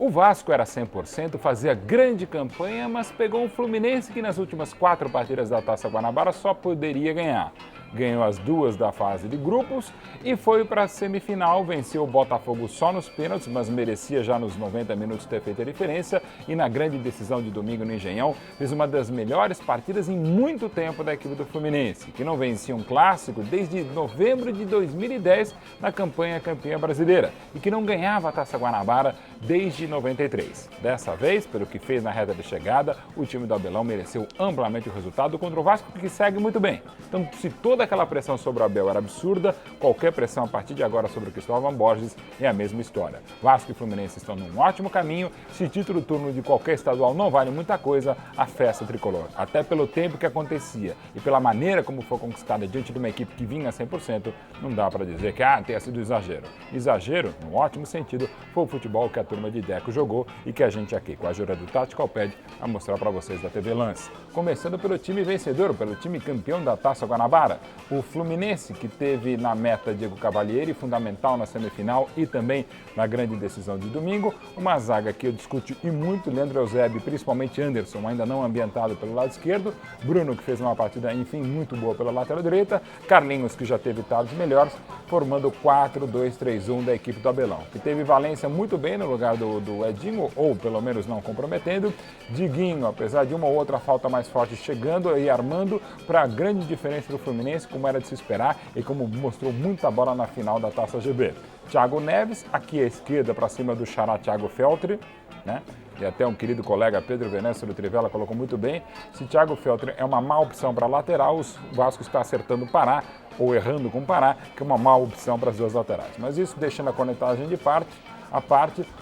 O Vasco era 100%, fazia grande campanha, mas pegou um Fluminense que nas últimas 4 partidas da Taça Guanabara só poderia ganhar. Ganhou as 2 da fase de grupos e foi para a semifinal, venceu o Botafogo só nos pênaltis, mas merecia já nos 90 minutos ter feito a diferença e na grande decisão de domingo no Engenhão fez uma das melhores partidas em muito tempo da equipe do Fluminense, que não vencia um clássico desde novembro de 2010 na campanha campeã brasileira e que não ganhava a Taça Guanabara desde 93. Dessa vez, pelo que fez na reta de chegada, o time do Abelão mereceu amplamente o resultado contra o Vasco, que segue muito bem. Então, se toda aquela pressão sobre o Abel era absurda, qualquer pressão a partir de agora sobre o Cristóvão Borges é a mesma história. Vasco e Fluminense estão num ótimo caminho. Se título turno de qualquer estadual não vale muita coisa, a festa tricolor, até pelo tempo que acontecia e pela maneira como foi conquistada diante de uma equipe que vinha a 100%, não dá para dizer que tenha sido exagero. Exagero, no ótimo sentido, foi o futebol que a turma de Deco jogou e que a gente aqui, com a ajuda do Tático Pede, a mostrar para vocês da TV Lance. Começando pelo time vencedor, pelo time campeão da Taça Guanabara, o Fluminense, que teve na meta Diego Cavalieri, fundamental na semifinal e também na grande decisão de domingo. Uma zaga que eu discuto e muito, Leandro Eusébio, principalmente Anderson, ainda não ambientado pelo lado esquerdo, Bruno, que fez uma partida, enfim, muito boa pela lateral direita, Carlinhos, que já teve tardes melhores, formando o 4-2-3-1 da equipe do Abelão, que teve Valência muito bem no lugar do Edinho, ou pelo menos não comprometendo, Diguinho, apesar de uma ou outra falta mais forte, chegando e armando para a grande diferença do Fluminense, como era de se esperar e como mostrou muita bola na final da Taça GB. Thiago Neves, aqui à esquerda para cima do xará Thiago Feltri, né? E até um querido colega Pedro Venâncio do Trivela colocou muito bem. Se Thiago Feltri é uma má opção para lateral, o Vasco está acertando Pará, ou errando com Pará, que é uma má opção para as duas laterais. Mas isso deixando a cornetagem de parte,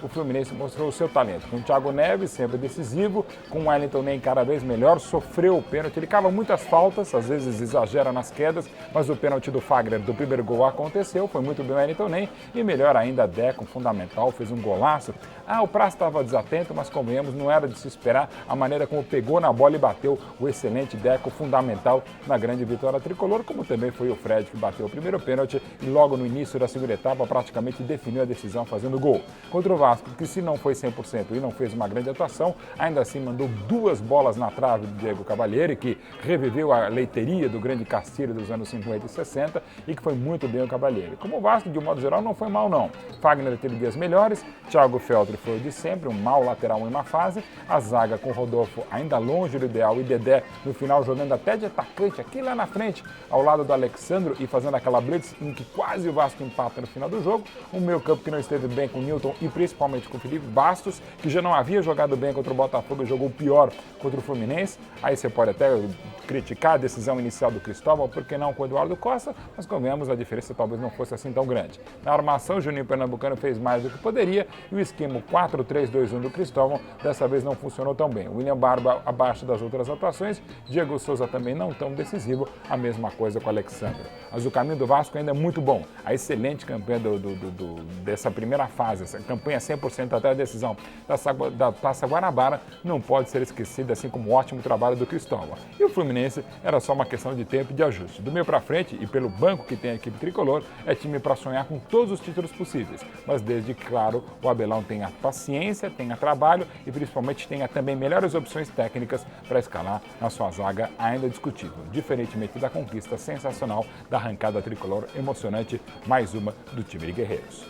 o Fluminense mostrou o seu talento. Com o Thiago Neves, sempre decisivo, com o Wellington nem cada vez melhor, sofreu o pênalti, ele cava muitas faltas, às vezes exagera nas quedas, mas o pênalti do Fagner do primeiro gol aconteceu, foi muito bem o Wellington nem, e melhor ainda, Deco, fundamental, fez um golaço. O Praz estava desatento, mas convenhamos, não era de se esperar a maneira como pegou na bola e bateu o excelente Deco, fundamental na grande vitória tricolor, como também foi o Fred que bateu o primeiro pênalti e logo no início da segunda etapa praticamente definiu a decisão fazendo gol. Contra o Vasco, que se não foi 100% e não fez uma grande atuação, ainda assim mandou 2 bolas na trave do Diego Cavalieri, que reviveu a leiteria do grande Castilho dos anos 50 e 60 e que foi muito bem o Cavalieri. Como o Vasco, de um modo geral, não foi mal não. Fagner teve dias melhores, Thiago Feltri foi o de sempre, um mau lateral em uma fase, a zaga com Rodolfo ainda longe do ideal e Dedé no final jogando até de atacante aqui lá na frente, ao lado do Alexandro e fazendo aquela blitz em que quase o Vasco empata no final do jogo, um meio campo que não esteve bem com o Newton e principalmente com o Felipe Bastos, que já não havia jogado bem contra o Botafogo e jogou pior contra o Fluminense. Aí você pode até criticar a decisão inicial do Cristóvão, por que não com o Eduardo Costa, mas convenhamos, a diferença talvez não fosse assim tão grande. Na armação, o Juninho Pernambucano fez mais do que poderia e o esquema 4-3-2-1 do Cristóvão dessa vez não funcionou tão bem. William Barba abaixo das outras atuações, Diego Souza também não tão decisivo, a mesma coisa com o Alexandre. Mas o caminho do Vasco ainda é muito bom. A excelente campanha dessa primeira fase, essa campanha 100% até a decisão da Taça Guanabara, não pode ser esquecida, assim como o ótimo trabalho do Cristóvão. E o Fluminense era só uma questão de tempo e de ajuste. Do meio para frente, e pelo banco que tem a equipe tricolor, é time para sonhar com todos os títulos possíveis. Mas desde que, claro, o Abelão tenha paciência, tenha trabalho e principalmente tenha também melhores opções técnicas para escalar na sua zaga ainda discutível. Diferentemente da conquista sensacional da arrancada tricolor emocionante, mais uma do time de guerreiros.